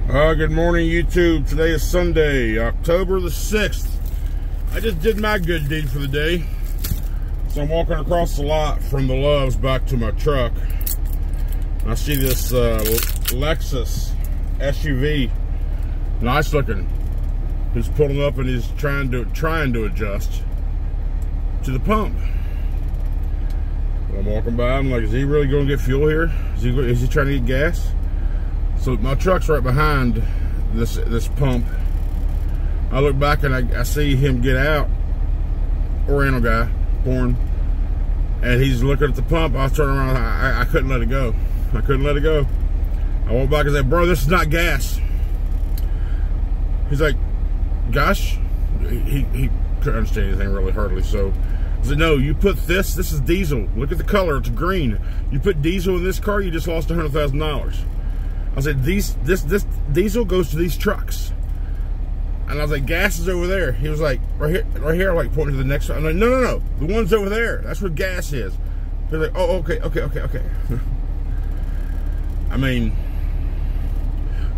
Good morning, YouTube. Today is Sunday, October the 6th. I just did my good deed for the day. So I'm walking across the lot from the Loves back to my truck. And I see this Lexus SUV, nice looking. He's pulling up and he's trying to adjust to the pump. I'm walking by. I'm like, is he really going to get fuel here? Is he trying to get gas? So my truck's right behind this pump. I look back and I see him get out, Oriental guy, born, and he's looking at the pump. I was turning around. I couldn't let it go. I couldn't let it go. I went back and said, bro, this is not gas. He's like, gosh, he couldn't understand anything really hardly. So I said, no, you put this is diesel. Look at the color, it's green. You put diesel in this car, you just lost $100,000. I said, this diesel goes to these trucks. And I was like, gas is over there. He was like, right here, like pointing to the next one. I'm like, no, the one's over there. That's where gas is. They're like, oh, okay. I mean,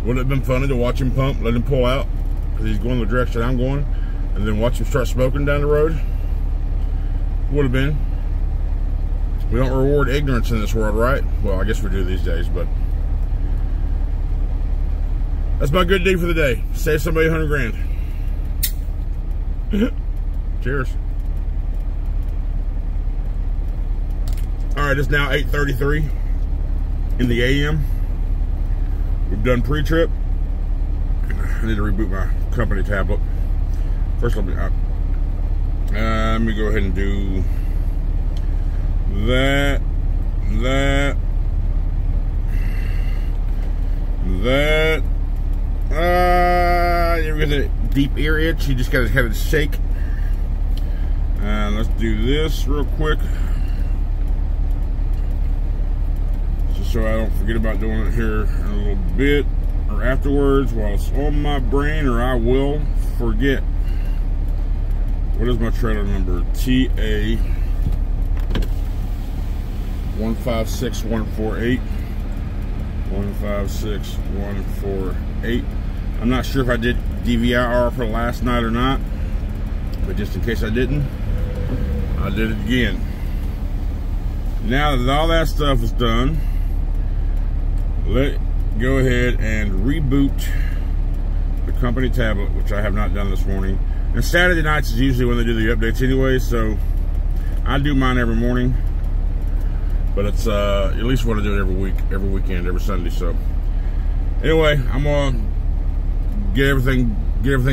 would it have been funny to watch him pump, let him pull out, because he's going the direction I'm going, and then watch him start smoking down the road? Would have been. We don't reward ignorance in this world, right? Well, I guess we do these days, but that's my good deed for the day. Save somebody 100 grand. Cheers. All right, it's now 8:33 in the AM. We've done pre-trip. I need to reboot my company tablet. First, let me go ahead and do that. You ever get a deep ear itch? You just gotta have it shake. Let's do this real quick, just so I don't forget about doing it here in a little bit or afterwards while it's on my brain, or I will forget. What is my trailer number? TA 156148. 156148. I'm not sure if I did DVIR for last night or not, but just in case I didn't, I did it again. Now that all that stuff is done, let's go ahead and reboot the company tablet, which I have not done this morning. And Saturday nights is usually when they do the updates anyway, so I do mine every morning. But it's at least want to do it every week, every weekend, every Sunday. So anyway, I'm gonna get everything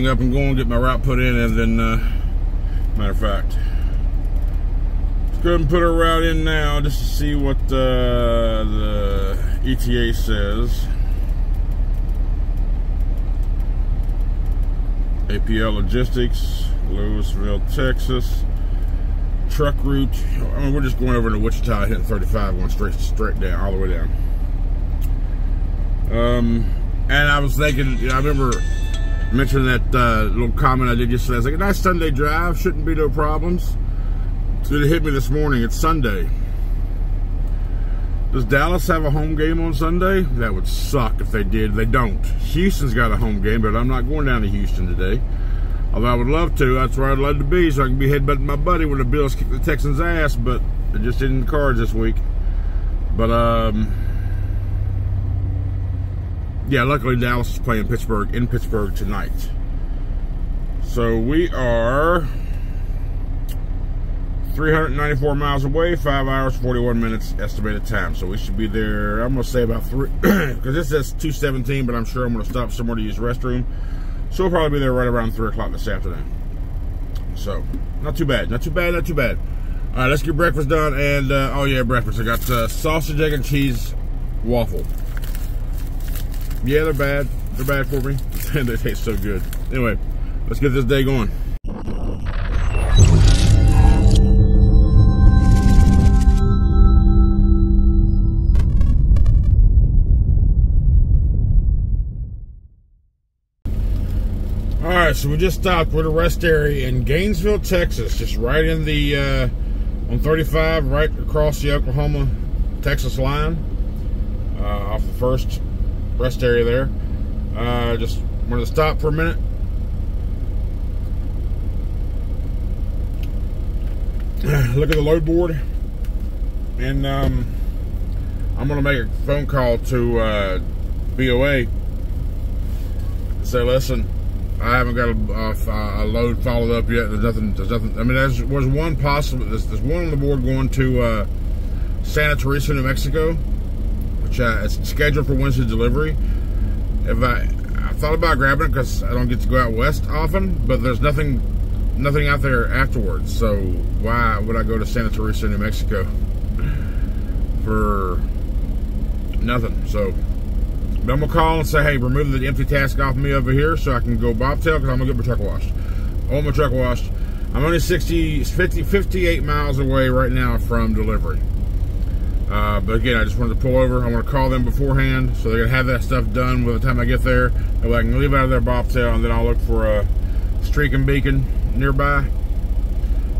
up and going, get my route put in, and then matter of fact, let's go ahead and put our route in now just to see what the ETA says. APL Logistics, Louisville, Texas. Truck route. I mean, we're just going over to Wichita, hitting 35, going straight down, all the way down. And I was thinking, I remember mentioning that little comment I did yesterday. I was like, a nice Sunday drive, shouldn't be no problems. So it hit me this morning. It's Sunday. Does Dallas have a home game on Sunday? That would suck if they did. They don't. Houston's got a home game, but I'm not going down to Houston today. Although I would love to. That's where I'd love to be, so I can be headbutting my buddy when the Bills kick the Texans' ass, but it just isn't in the cards this week. But, yeah, luckily Dallas is playing Pittsburgh, in Pittsburgh tonight. So we are 394 miles away, 5 hours, 41 minutes estimated time. So we should be there, I'm going to say about 3, because this says 2:17, but I'm sure I'm going to stop somewhere to use the restroom. So we'll probably be there right around 3 o'clock this afternoon. So, not too bad. All right, let's get breakfast done. And, oh yeah, breakfast. I got sausage, egg, and cheese waffle. Yeah, they're bad. They're bad for me. And they taste so good. Anyway, let's get this day going. Alright, so we just stopped. We're at a rest area in Gainesville, Texas. Just right in the, on 35, right across the Oklahoma-Texas line. Off the first rest area there. Just wanted to stop for a minute. Look at the load board, and I'm gonna make a phone call to BOA. Say, listen, I haven't got a load followed up yet. There's nothing. I mean, there was one possible. There's one on the board going to Santa Teresa, New Mexico, which it's scheduled for Wednesday delivery. If I thought about grabbing it because I don't get to go out west often, but there's nothing out there afterwards. So why would I go to Santa Teresa, New Mexico for nothing? So but I'm gonna call and say, hey, remove the empty task off me over here so I can go bobtail, because I'm gonna get my truck washed. I want my truck washed. I'm only 58 miles away right now from delivery. But again, I just wanted to pull over. I want to call them beforehand so they're gonna have that stuff done by the time I get there. And I can leave out of their bobtail, and then I'll look for a streak and beacon nearby.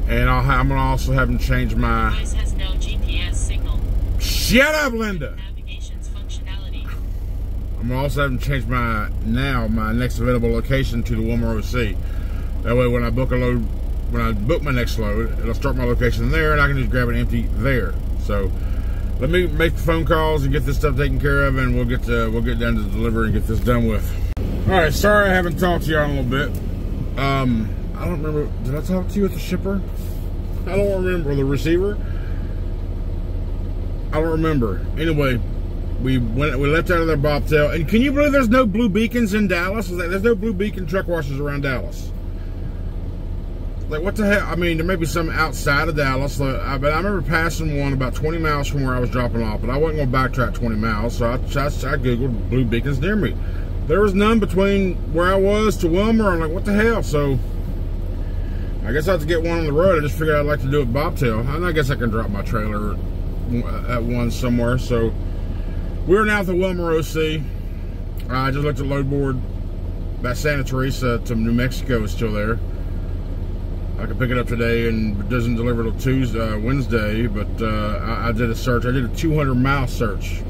And I'm gonna also have them change my. Device has no GPS signal. Shut up, Linda. Navigation's functionality. I'm gonna also have them change my next available location to the Wilmer OC. That way, when I book a load, when I book my next load, it'll start my location there, and I can just grab an empty there. So let me make the phone calls and get this stuff taken care of, and we'll get down to the delivery and get this done with. All right, sorry I haven't talked to you in a little bit. I don't remember. Did I talk to you at the shipper? I don't remember. The receiver? I don't remember. Anyway, we left out of their bobtail. And can you believe there's no blue beacons in Dallas? There's no blue beacon truck washers around Dallas. Like, what the hell? I mean, there may be some outside of Dallas, but I remember passing one about 20 miles from where I was dropping off, but I wasn't going to backtrack 20 miles, so I Googled blue beacons near me. There was none between where I was to Wilmer. I'm like, what the hell? So I guess I have to get one on the road. I just figured I'd like to do it bobtail. And I guess I can drop my trailer at one somewhere. So we're now at the Wilmer OC. I just looked at load board. That Santa Teresa to New Mexico is still there. I can pick it up today, and it doesn't deliver till Wednesday. But I did a search. I did a 200-mile search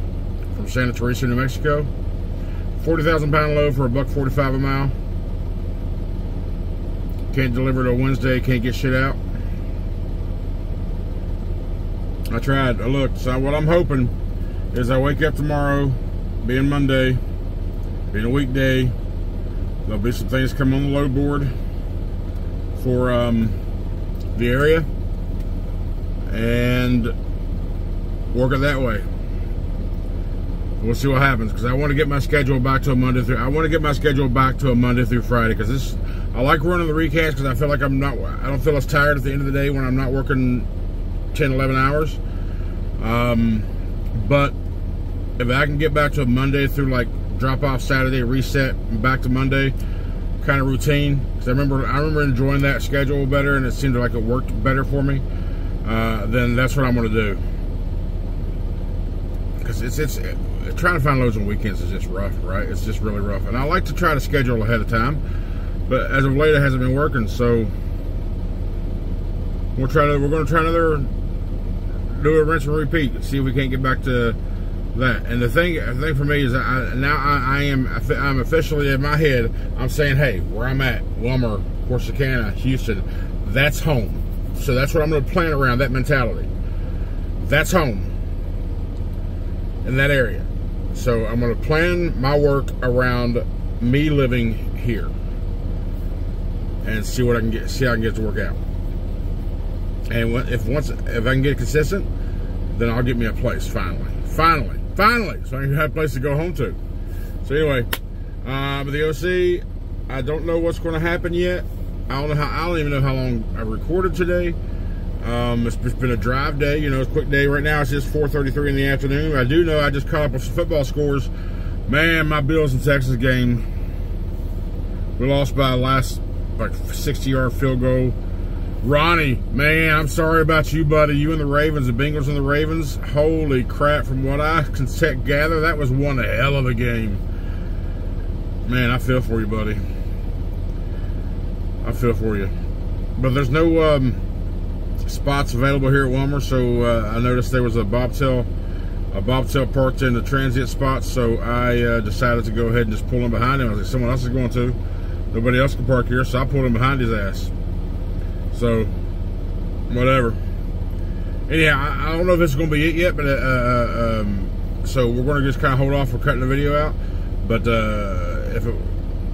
from Santa Teresa, New Mexico. 40,000-pound load for $1.45 a mile. Can't deliver till Wednesday. Can't get shit out. I tried. I looked. So what I'm hoping is I wake up tomorrow, being Monday, being a weekday. There'll be some things come on the load board for the area, and work it that way. We'll see what happens, because I want to get my schedule back to a Monday through. I want to get my schedule back to a Monday through Friday, because I like running the recast, because I feel like I don't feel as tired at the end of the day when I'm not working 10, 11 hours. But if I can get back to a Monday through, like, drop off Saturday, reset, and back to Monday kind of routine, because I remember enjoying that schedule better, and it seemed like it worked better for me. Then that's what I'm going to do, because it's trying to find loads on weekends is just rough, right? It's just really rough, and I like to try to schedule ahead of time, but as of late it hasn't been working. So we're going to try another, do a rinse and repeat, and see if we can't get back to that. And the thing for me is I'm officially in my head, I'm saying, hey, where I'm at, Wilmer, Corsicana, Houston, that's home. So that's what I'm going to plan around, that mentality. That's home in that area. So I'm going to plan my work around me living here and see what I can get, see how I can get it to work out. And if I can get it consistent, then I'll get me a place finally, so I can have a place to go home to. So anyway, with the OC, I don't know what's going to happen yet. I don't even know how long I recorded today. It's been a drive day, you know, it's a quick day. Right now it's just 4:33 in the afternoon. I do know I just caught up with some football scores. Man, my Bills and Texas game, we lost by last, like, 60-yard field goal. Ronnie, man, I'm sorry about you, buddy. You and the Ravens, the Bengals and the Ravens. Holy crap, from what I can gather, that was one hell of a game. Man, I feel for you, buddy. I feel for you. But there's no spots available here at Wilmer, so I noticed there was a bobtail a bobtail parked in the transient spot, so I decided to go ahead and just pull in behind him. I was like, someone else is going to. Nobody else can park here, so I pulled him behind his ass. So, whatever. Anyhow, I don't know if this is going to be it yet, but so we're going to just kind of hold off for cutting the video out. But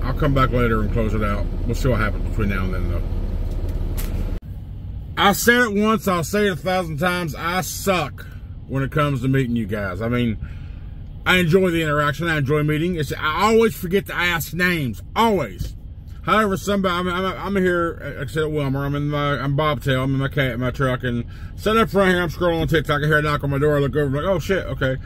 I'll come back later and close it out. We'll see what happens between now and then, though. I said it once, I'll say it 1,000 times. I suck when it comes to meeting you guys. I mean, I enjoy the interaction. I enjoy meeting. I always forget to ask names. Always. However, somebody, I'm here, like I said, at Wilmer. I'm Bobtail. I'm in my truck, and sitting up front here, I'm scrolling on TikTok. I hear a knock on my door. I look over, I'm like, oh shit, okay.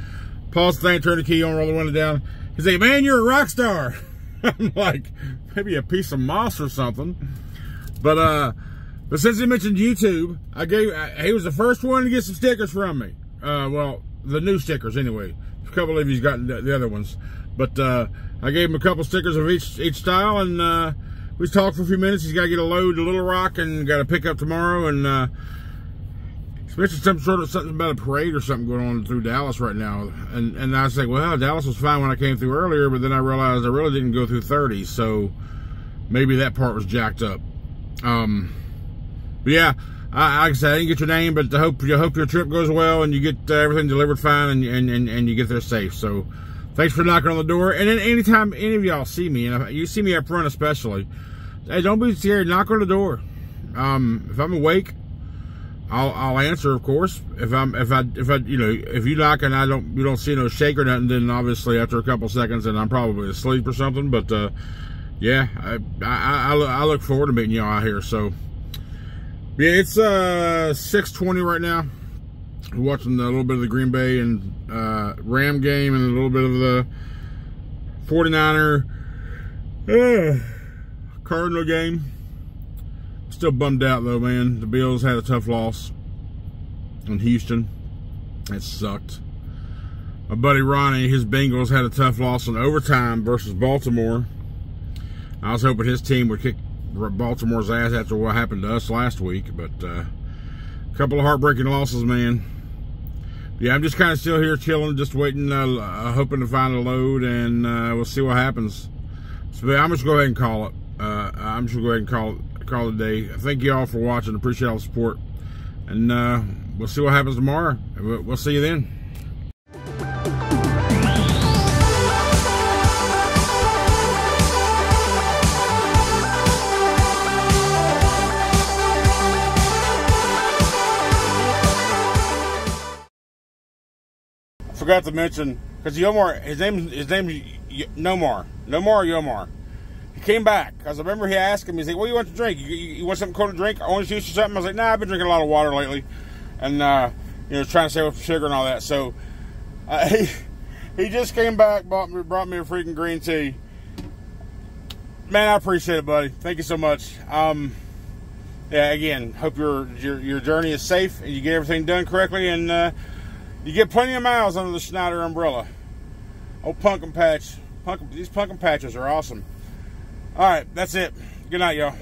Pause the thing, turn the key on, roll the window down. He's like, man, you're a rock star. I'm like, maybe a piece of moss or something. But since he mentioned YouTube, he was the first one to get some stickers from me. Well, the new stickers anyway. A couple of you's got the other ones. But I gave him a couple stickers of each style, and we talked for a few minutes. He's got to get a load to Little Rock and got to pick up tomorrow. And he mentioned something about a parade or something going on through Dallas right now. And I was like, well, Dallas was fine when I came through earlier, but then I realized I really didn't go through 30, so maybe that part was jacked up. But yeah, like I said, I didn't get your name, but I hope your trip goes well and you get everything delivered fine and you get there safe. So thanks for knocking on the door. And then anytime any of y'all see me, and if you see me up front especially, hey, don't be scared. Knock on the door. If I'm awake, I'll answer, of course. If you knock and you don't see no shake or nothing, then obviously after a couple seconds, then I'm probably asleep or something. But yeah, I look forward to meeting y'all out here. So yeah, it's 6:20 right now. We're watching a little bit of the Green Bay and Ram game and a little bit of the 49er Cardinal game. Still bummed out though, man. The Bills had a tough loss in Houston. That sucked. My buddy Ronnie, his Bengals had a tough loss in overtime versus Baltimore. I was hoping his team would kick Baltimore's ass after what happened to us last week, but a couple of heartbreaking losses, man. Yeah, I'm just kind of still here chilling, just waiting, hoping to find a load, and we'll see what happens. So I'm just going to go ahead and call it. I'm just going to go ahead and call it a day. Thank you all for watching. Appreciate all the support, and we'll see what happens tomorrow. We'll see you then. Forgot to mention, because Yomar, his name's Nomar or Yomar. He came back, because I remember he asked him, he's like, what do you want to drink? You want something cold to drink? Orange juice or something? I was like, nah, I've been drinking a lot of water lately. And, trying to save up sugar and all that. So, he just came back, brought me a freaking green tea. Man, I appreciate it, buddy. Thank you so much. Yeah, again, hope your journey is safe, and you get everything done correctly, and, you get plenty of miles under the Schneider umbrella. Old pumpkin patch. These pumpkin patches are awesome. All right, that's it. Good night, y'all.